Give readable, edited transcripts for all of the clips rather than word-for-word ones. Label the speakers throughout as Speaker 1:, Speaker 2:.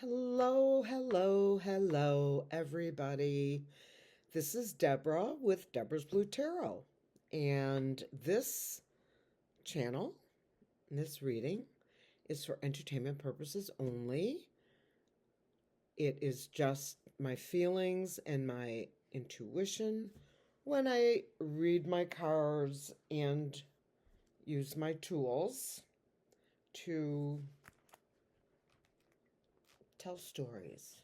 Speaker 1: Hello, hello, hello, everybody. This is Deborah with Deborah's Blue Tarot. And this channel, this reading, is for entertainment purposes only. It is just my feelings and my intuition when I read my cards and use my tools to tell stories.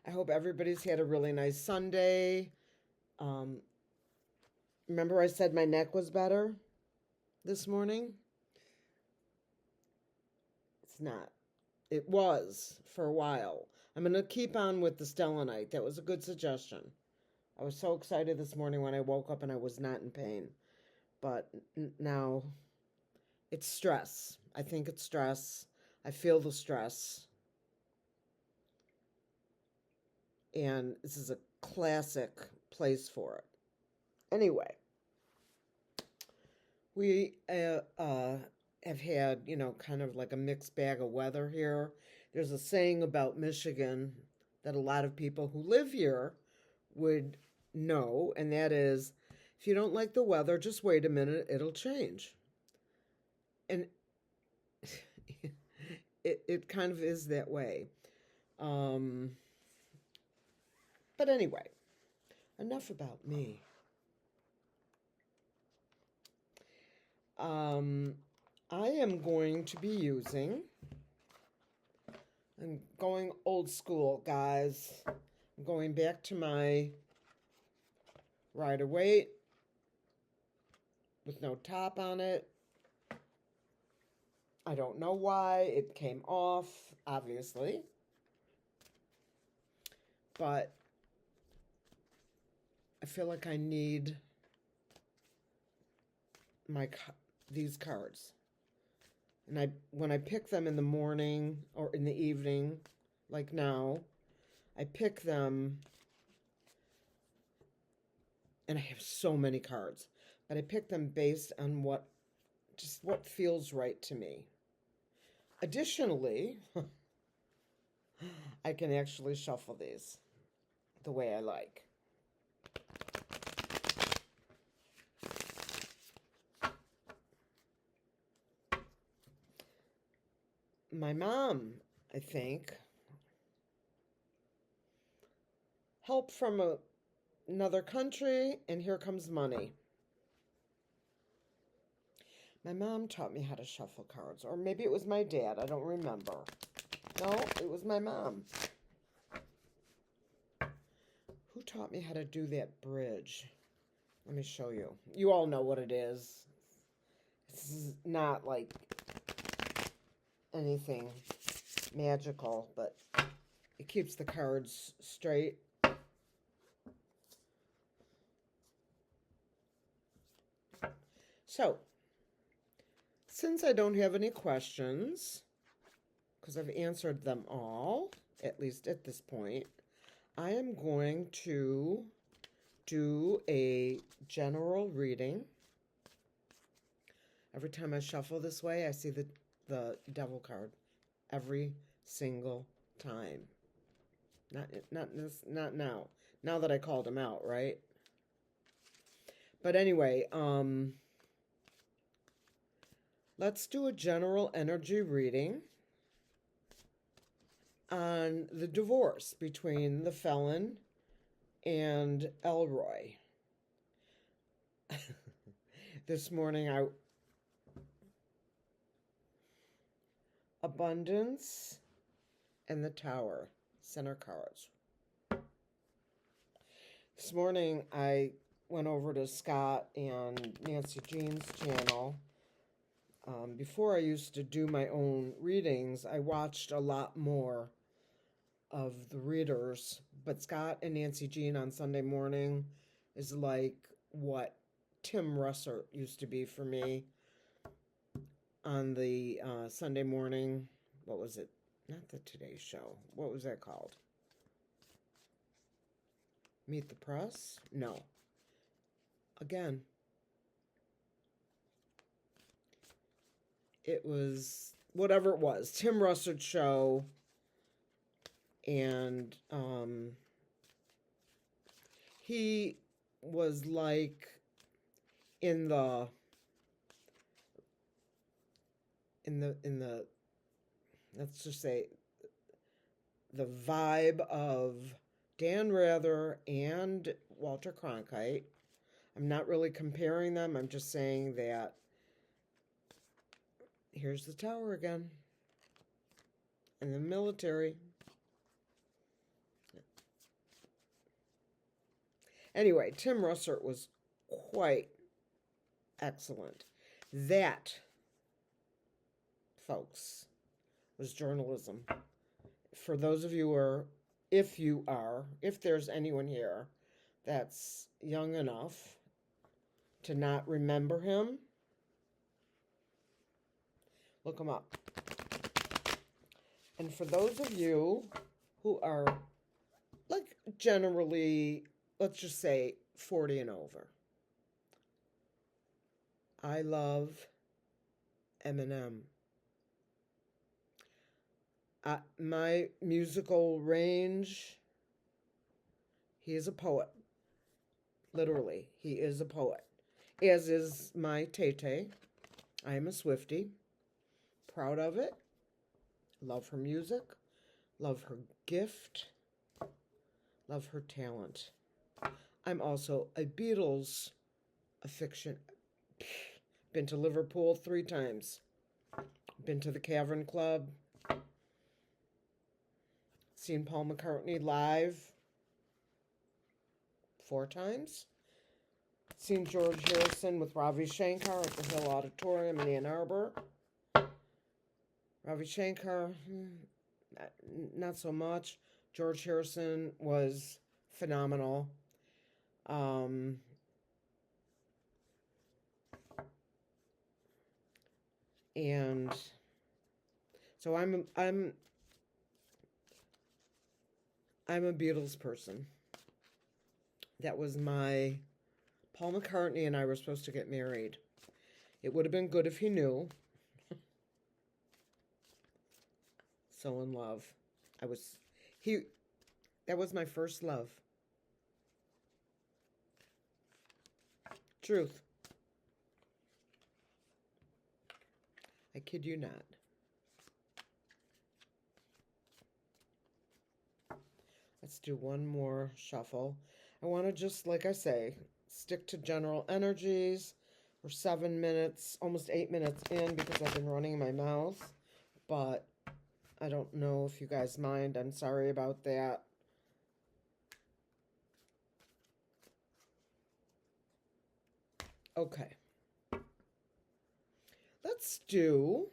Speaker 1: I hope everybody's had a really nice Sunday. Remember I said my neck was better this morning? It's not. It was for a while. I'm going to keep on with the stellanite. That was a good suggestion. I was so excited this morning when I woke up and I was not in pain. But now it's stress. I think it's stress. I feel the stress. And this is a classic place for it. Anyway, we have had, kind of like a mixed bag of weather here. There's a saying about Michigan that a lot of people who live here would know, and that is, if you don't like the weather, just wait a minute, it'll change. And it kind of is that way. But anyway, enough about me. I am going to be using, I'm going old school, guys. I'm going back to my Rider-Waite with no top on it. I don't know why it came off, obviously. But I feel like I need these cards. And when I pick them in the morning or in the evening, like now, I pick them, and I have so many cards, but I pick them based on what feels right to me. Additionally, I can actually shuffle these the way I like. My mom, I think, help from another country, and here comes money. My mom taught me how to shuffle cards, or maybe it was my dad. I don't remember. No, it was my mom. Who taught me how to do that bridge? Let me show you. You all know what it is. This is not like anything magical, but it keeps the cards straight. So, since I don't have any questions, because I've answered them all, at least at this point, I am going to do a general reading. Every time I shuffle this way, I see the devil card every single time. Not now. Now that I called him out, right? But anyway, let's do a general energy reading on the divorce between the felon and Elroy. This morning, Abundance and the Tower, center cards. This morning, I went over to Scott and Nancy Jean's channel. Before I used to do my own readings, I watched a lot more of the readers, but Scott and Nancy Jean on Sunday morning is like what Tim Russert used to be for me on the Sunday morning. What was it? Not the Today Show. What was that called? Meet the Press? No. Again. It was whatever it was, Tim Russert show, and he was like in the let's just say the vibe of Dan Rather and Walter Cronkite. I'm not really comparing them. I'm just saying that here's the tower again. And the military. Anyway, Tim Russert was quite excellent. That, folks, was journalism. For those of you if there's anyone here that's young enough to not remember him, look him up. And for those of you who are, like, generally, let's just say 40 and over, I love Eminem. My musical range, he is a poet. Literally, he is a poet. As is my Tay-Tay. I am a Swiftie. Proud of it. Love her music. Love her gift. Love her talent. I'm also a Beatles aficionado. Been to Liverpool 3 times. Been to the Cavern Club. Seen Paul McCartney live 4 times. Seen George Harrison with Ravi Shankar at the Hill Auditorium in Ann Arbor. Ravi Shankar, not so much. George Harrison was phenomenal. And so I'm a Beatles person. That was my... Paul McCartney and I were supposed to get married. It would have been good if he knew. So in love. That was my first love. Truth. I kid you not. Let's do one more shuffle. I want to just, like I say, stick to general energies. We're 7 minutes, almost 8 minutes in because I've been running my mouth. But I don't know if you guys mind. I'm sorry about that. Okay. Let's do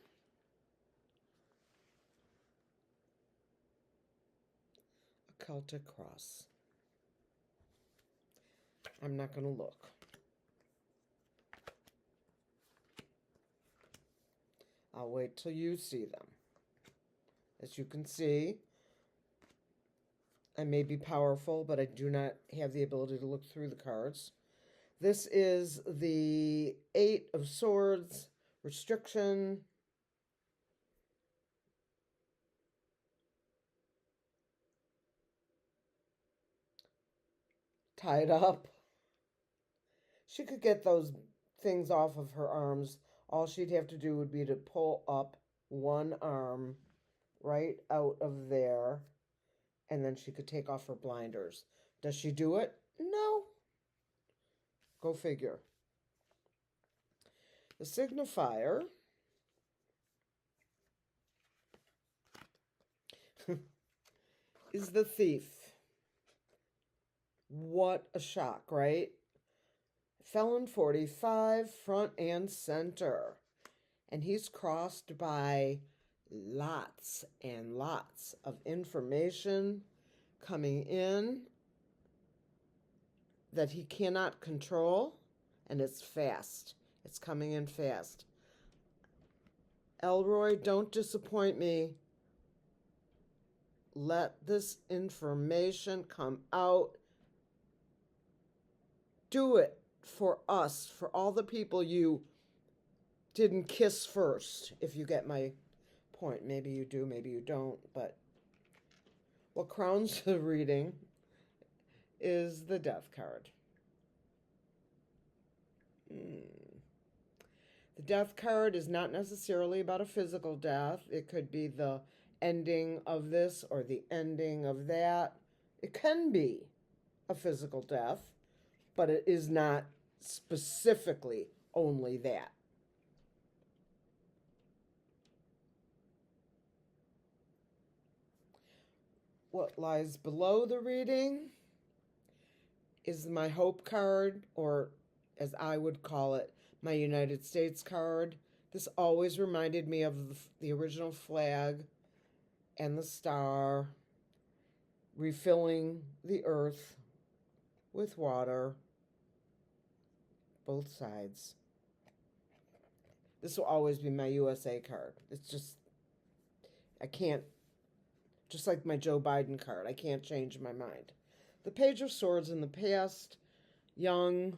Speaker 1: a Celtic cross. I'm not going to look. I'll wait till you see them. As you can see, I may be powerful, but I do not have the ability to look through the cards. This is the 8 of Swords, restriction. Tied up. She could get those things off of her arms. All she'd have to do would be to pull up one arm right out of there, and then she could take off her blinders. Does she do it? No. Go figure. The signifier is the Thief. What a shock, right? Felon 45, front and center. And he's crossed by lots and lots of information coming in that he cannot control, and it's fast. It's coming in fast. Elroy, don't disappoint me. Let this information come out. Do it for us, for all the people you didn't kiss first, if you get my point. Maybe you do, maybe you don't. But what crowns the reading is the Death card. The Death card is not necessarily about a physical death. It could be the ending of this or the ending of that. It can be a physical death, but it is not specifically only that. What lies below the reading is my Hope card, or as I would call it, my United States card. This always reminded me of the original flag and the star, refilling the earth with water, both sides. This will always be my USA card. It's just, I can't, just like my Joe Biden card, I can't change my mind. The Page of Swords in the past, young,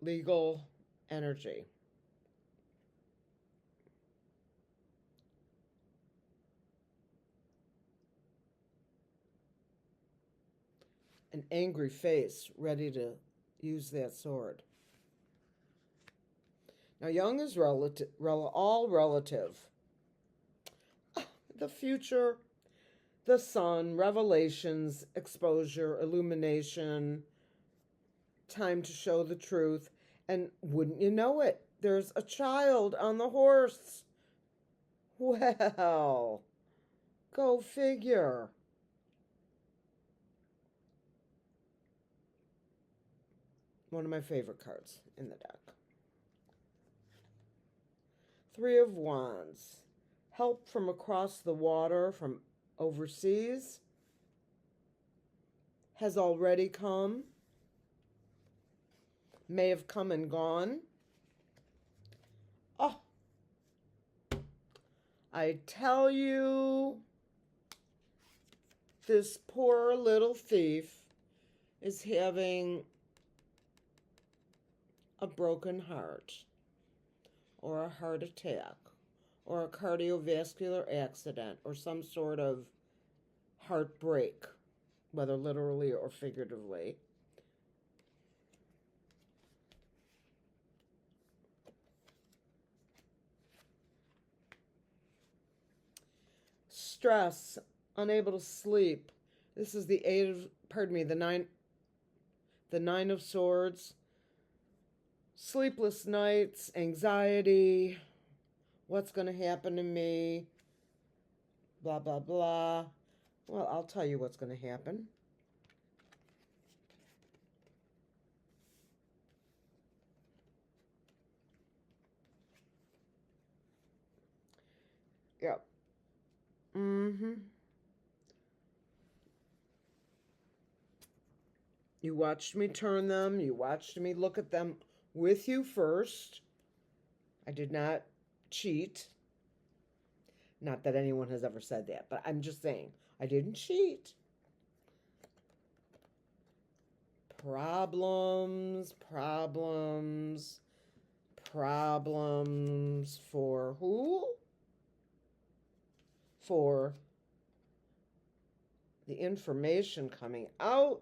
Speaker 1: legal energy. An angry face, ready to use that sword. Now, young is relative, all relative. The future, the sun, revelations, exposure, illumination, time to show the truth. And wouldn't you know it, there's a child on the horse. Well, go figure. One of my favorite cards in the deck. Three of Wands. Help from across the water, from overseas, has already come. May have come and gone. Oh, I tell you, this poor little thief is having a broken heart, or a heart attack, or a cardiovascular accident, or some sort of heartbreak, whether literally or figuratively. Stress, unable to sleep. This is the the Nine of Swords. Sleepless nights, anxiety, what's going to happen to me, blah, blah, blah. Well, I'll tell you what's going to happen. Yep. You watched me turn them. You watched me look at them with you first. I did not cheat. Not that anyone has ever said that, but I'm just saying, I didn't cheat. Problems, problems, problems for who? For the information coming out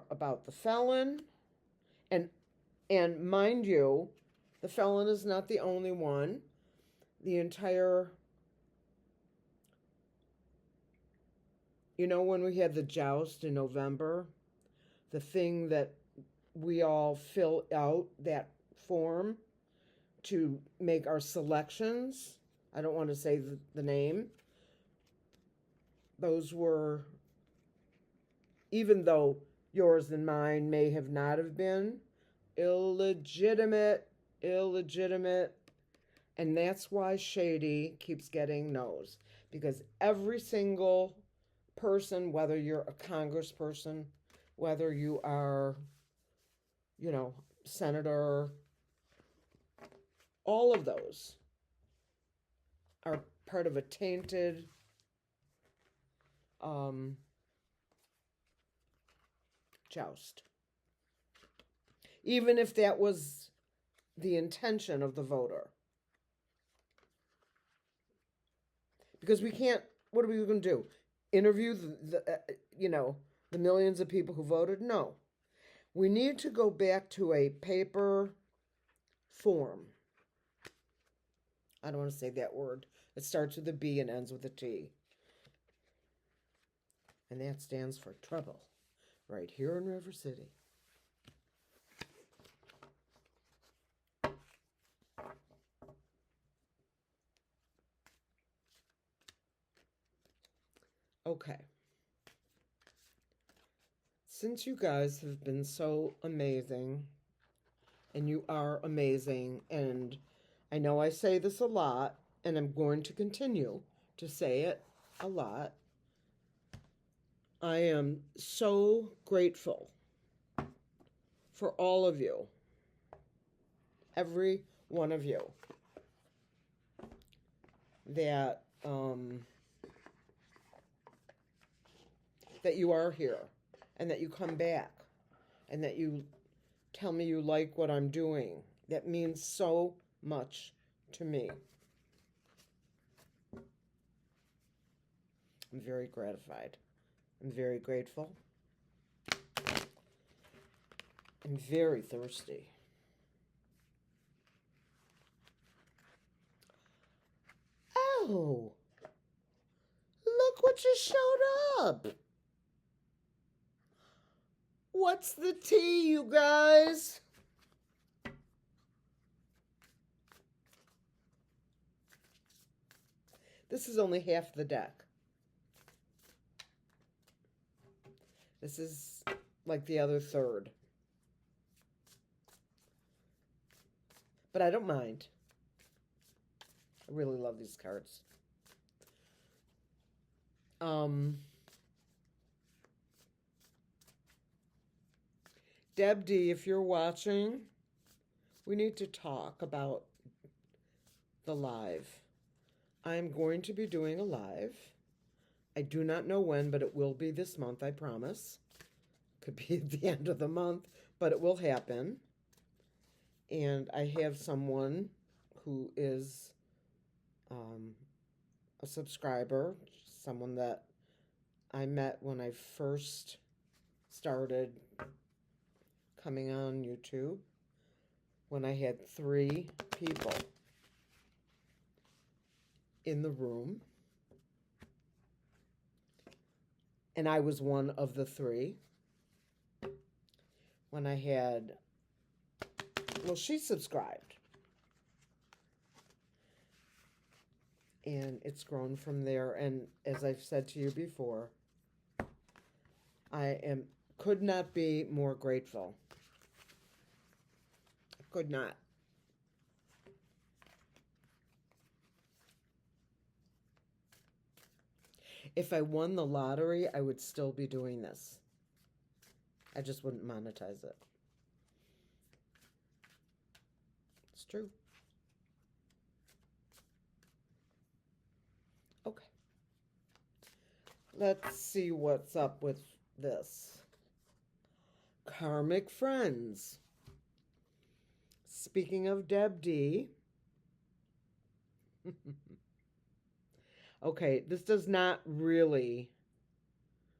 Speaker 1: about the felon. And mind you, the felon is not the only one. The entire, when we had the joust in November, the thing that we all fill out, that form to make our selections, I don't want to say the name, those were, even though yours and mine may have not have been, illegitimate, and that's why Shady keeps getting no's, because every single person, whether you're a congressperson, whether you are, senator, all of those are part of a tainted joust. Even if that was the intention of the voter. Because we can't, what are we going to do? Interview the millions of people who voted? No. We need to go back to a paper form. I don't want to say that word. It starts with a B and ends with a T. And that stands for trouble, right here in River City. Okay. Since you guys have been so amazing, and you are amazing, and I know I say this a lot, and I'm going to continue to say it a lot, I am so grateful for all of you, every one of you, that that you are here, and that you come back, and that you tell me you like what I'm doing. That means so much to me. I'm very gratified. I'm very grateful. I'm very thirsty. Oh, look what just showed up. What's the tea, you guys? This is only half the deck. This is like the other third. But I don't mind. I really love these cards. Deb D, if you're watching, we need to talk about the live. I'm going to be doing a live. I do not know when, but it will be this month, I promise. Could be at the end of the month, but it will happen. And I have someone who is a subscriber, someone that I met when I first started coming on YouTube, when I had 3 people in the room. And I was one of the 3. When I had, well, she subscribed. And it's grown from there. And as I've said to you before, could not be more grateful. I could not. If I won the lottery, I would still be doing this. I just wouldn't monetize it. It's true. Okay. Let's see what's up with this. Karmic friends. Speaking of Deb D. Okay, this does not really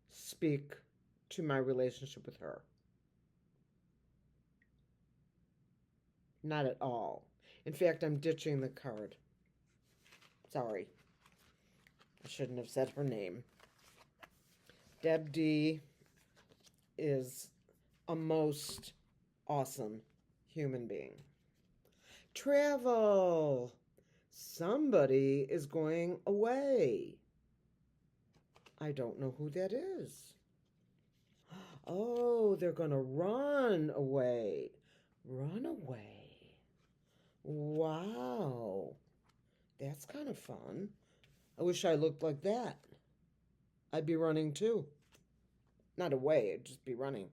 Speaker 1: speak to my relationship with her. Not at all. In fact, I'm ditching the card. Sorry. I shouldn't have said her name. Deb D is a most awesome human being. Travel. Somebody is going away. I don't know who that is. Oh, they're going to run away. Run away. Wow. That's kind of fun. I wish I looked like that. I'd be running too. Not away, I'd just be running.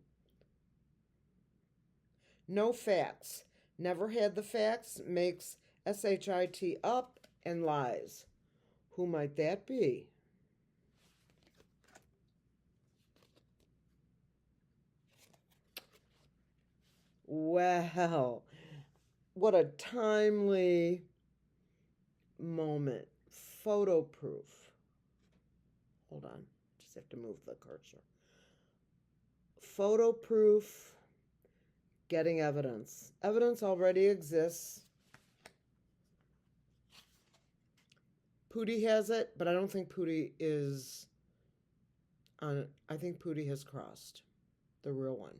Speaker 1: No facts. Never had the facts. Makes SHIT up and lies. Who might that be? Well, what a timely moment. photo proof. Hold on, just have to move the cursor. Photo proof, getting evidence. Evidence already exists. Pootie has it, but I don't think Pootie is on. I think Pootie has crossed the real one.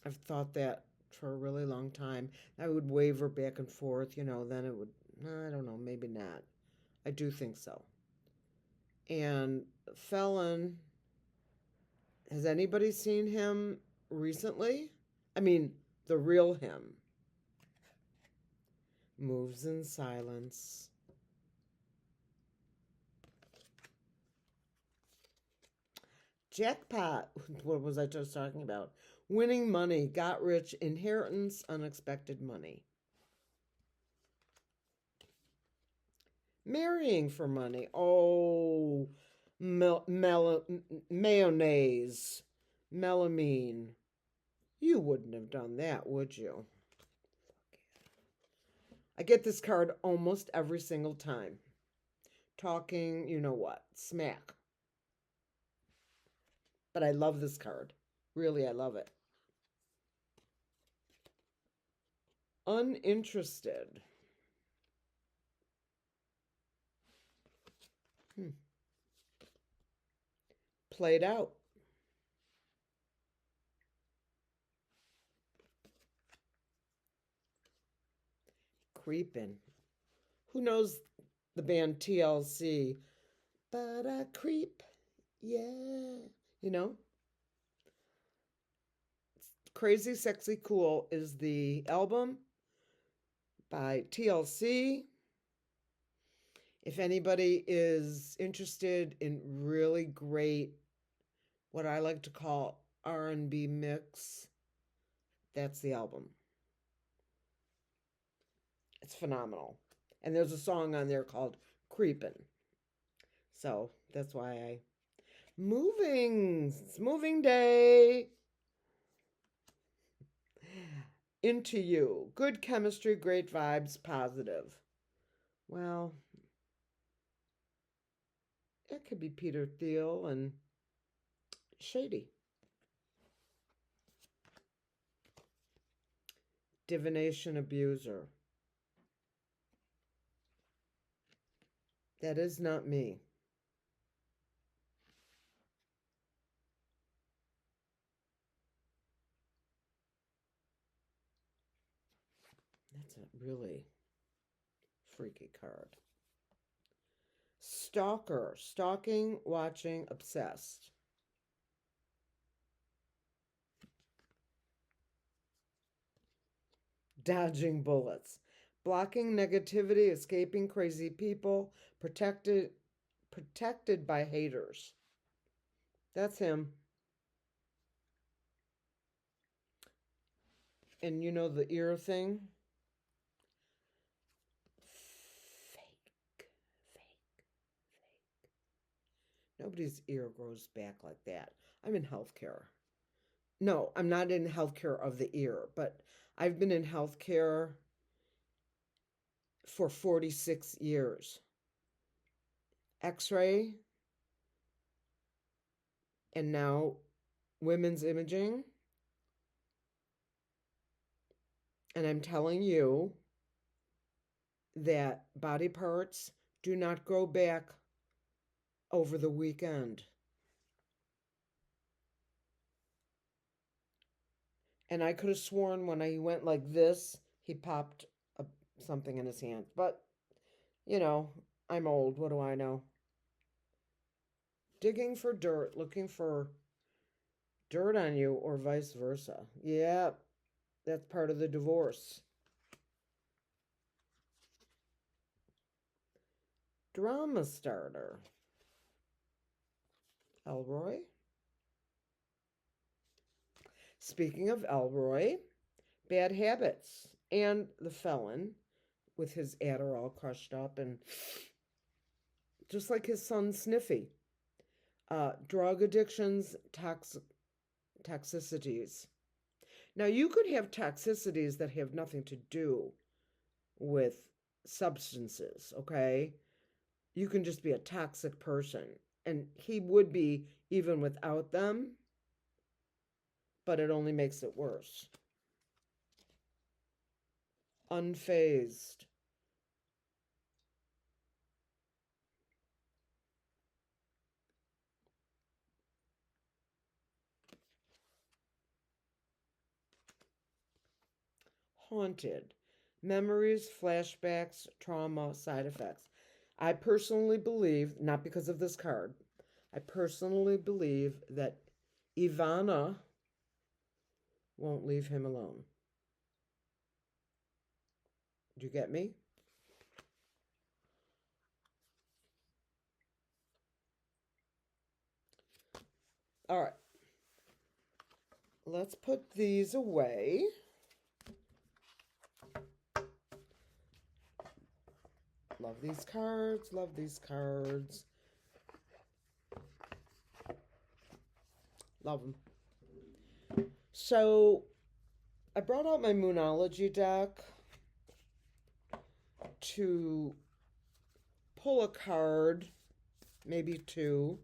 Speaker 1: I've thought that for a really long time. I would waver back and forth, then it would, I don't know, maybe not. I do think so. And Felon, has anybody seen him recently? I mean, the real him. Moves in silence. Jackpot. What was I just talking about? Winning money, got rich, inheritance, unexpected money. Marrying for money. Oh, mayonnaise, melamine. You wouldn't have done that, would you? I get this card almost every single time. Talking, you know what, smack. But I love this card. Really, I love it. Uninterested. Played out. Creeping. Who knows the band TLC? But I creep, yeah. Crazy Sexy Cool is the album by TLC. If anybody is interested in really great, what I like to call R&B mix, that's the album. It's phenomenal. And there's a song on there called Creepin'. So that's why it's moving day. Into you. Good chemistry, great vibes, positive. Well, it could be Peter Thiel and shady. Divination abuser. That is not me. That's a really freaky card. Stalker. Stalking, watching, obsessed. Dodging bullets. Blocking negativity, escaping crazy people, protected by haters. That's him. And you know the ear thing? Fake. Nobody's ear grows back like that. I'm in healthcare. No, I'm not in healthcare of the ear, but I've been in healthcare for 46 years. X-ray, and now women's imaging. And I'm telling you that body parts do not grow back over the weekend. And I could have sworn when he went like this, he popped something in his hand. But, I'm old. What do I know? Digging for dirt, looking for dirt on you or vice versa. Yeah, that's part of the divorce. Drama starter. Elroy. Speaking of Elroy, bad habits. And the felon with his Adderall crushed up and just like his son Sniffy. Drug addictions, toxicities. Now, you could have toxicities that have nothing to do with substances, okay? You can just be a toxic person. And he would be even without them, but it only makes it worse. Unfazed. Haunted. Memories, flashbacks, trauma, side effects. I personally believe, not because of this card, I personally believe that Ivana won't leave him alone. Do you get me? All right. Let's put these away. Love these cards. Love these cards. Love them. So, I brought out my Moonology deck to pull a card, maybe two,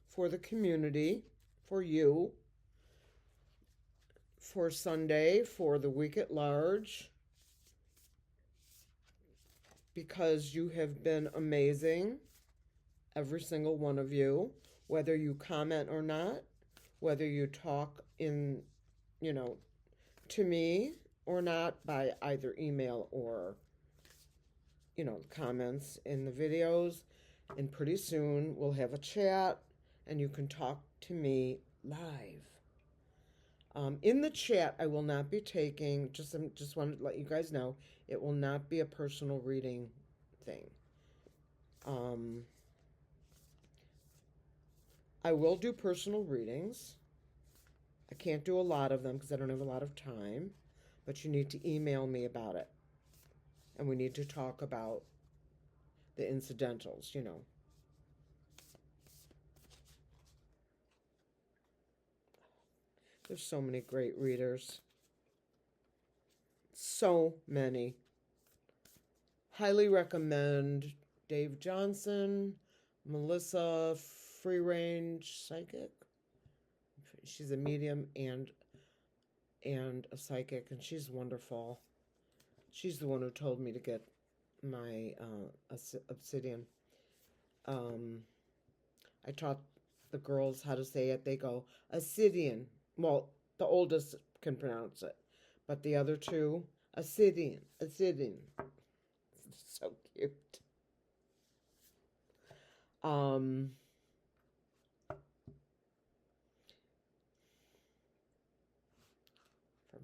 Speaker 1: for the community, for you, for Sunday, for the week at large, because you have been amazing, every single one of you, whether you comment or not, whether you talk in, to me or not by either email or, comments in the videos. And pretty soon we'll have a chat and you can talk to me live. In the chat, I will not be taking, just wanted to let you guys know, it will not be a personal reading thing. I will do personal readings. I can't do a lot of them because I don't have a lot of time, but you need to email me about it. And we need to talk about the incidentals, There's so many great readers. So many. Highly recommend Dave Johnson, Melissa Free Range Psychic. She's a medium and a psychic, and she's wonderful. She's the one who told me to get my obsidian. I taught the girls how to say it. They go, obsidian. Well, the oldest can pronounce it, but the other two, obsidian. It's so cute. For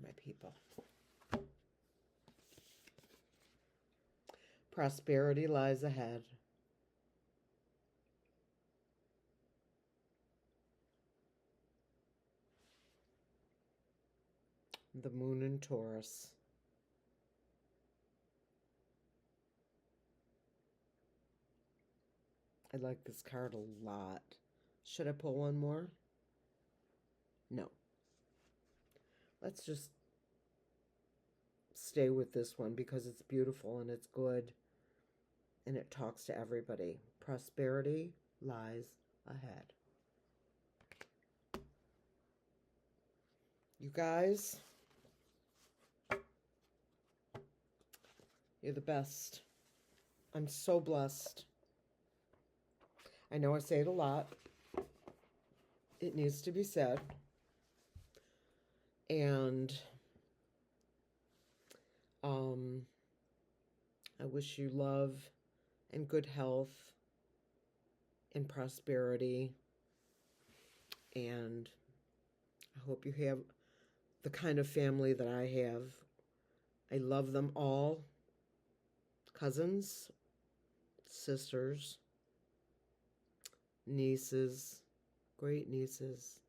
Speaker 1: my people. Prosperity lies ahead. The moon in Taurus. I like this card a lot. Should I pull one more? No. Let's just stay with this one because it's beautiful and it's good and it talks to everybody. Prosperity lies ahead. You guys, you're the best. I'm so blessed. I know I say it a lot. It needs to be said. And I wish you love and good health and prosperity. And I hope you have the kind of family that I have. I love them all. Cousins, sisters, nieces, great nieces.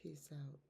Speaker 1: Peace out.